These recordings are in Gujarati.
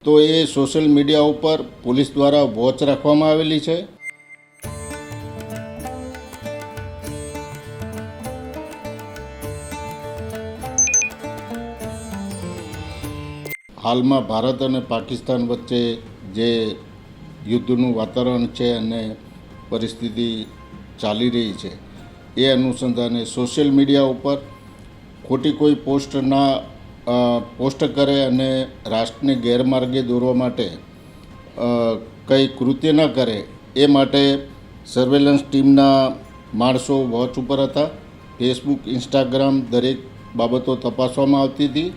તો એ સોશિયલ મીડિયા ઉપર પોલીસ દ્વારા વોચ રાખવામાં આવેલી છે। હાલમાં ભારત અને પાકિસ્તાન વચ્ચે જે યુદ્ધનું વાતાવરણ છે અને પરિસ્થિતિ ચાલી રહી છે એ અનુસંધાને સોશિયલ મીડિયા ઉપર ખોટી કોઈ પોસ્ટ કરે અને રાષ્ટ્રને ગેરમાર્ગે દોરવા માટે કંઈ કૃત્ય ન કરે એ માટે સર્વેલન્સ ટીમના માણસો વોચ ઉપર હતા। ફેસબુક, ઇન્સ્ટાગ્રામ દરેક બાબતો તપાસવામાં આવતી હતી।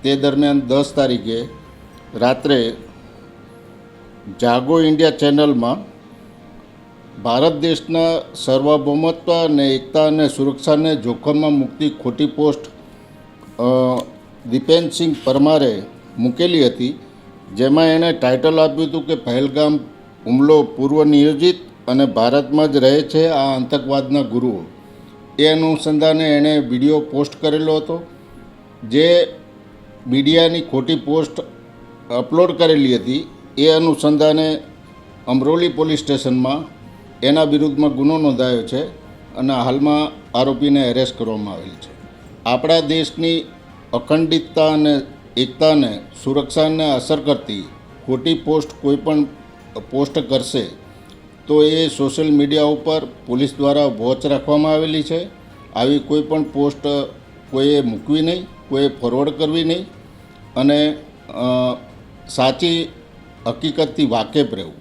તે દરમિયાન 10 તારીખે રાત્રે જાગો ઇન્ડિયા ચેનલમાં ભારત દેશના સાર્વભૌમત્વ અને એકતા અને સુરક્ષાને જોખમમાં મૂકતી ખોટી પોસ્ટ દીપેનસિંહ પરમારે મૂકેલી હતી, જેમાં એણે ટાઇટલ આપ્યું હતું કે પહેલગામ હુમલો પૂર્વ નિયોજિત અને ભારતમાં જ રહે છે આ આતંકવાદના ગુરુઓ। એ અનુસંધાને એણે વિડીયો પોસ્ટ કરેલો હતો, જે મીડિયાની ખોટી પોસ્ટ અપલોડ કરેલી હતી। એ અનુસંધાને અમરોલી પોલીસ સ્ટેશનમાં એના વિરુદ્ધમાં ગુનો નોંધાયો છે અને હાલમાં આરોપીને એરેસ્ટ કરવામાં આવેલ છે। આપણા દેશની અખંડિતતા અને એકતાને સુરક્ષાને અસર કરતી ખોટી પોસ્ટ કોઈ પણ પોસ્ટ કરશે તો એ સોશિયલ મીડિયા ઉપર પોલીસ દ્વારા વોચ રાખવામાં આવેલી છે। આવી કોઈ પણ પોસ્ટ કોઈએ મૂકવી નહીં, કોઈએ ફોરવર્ડ કરવી નહીં અને સાચી હકીકતથી વાકેફ રહેવું।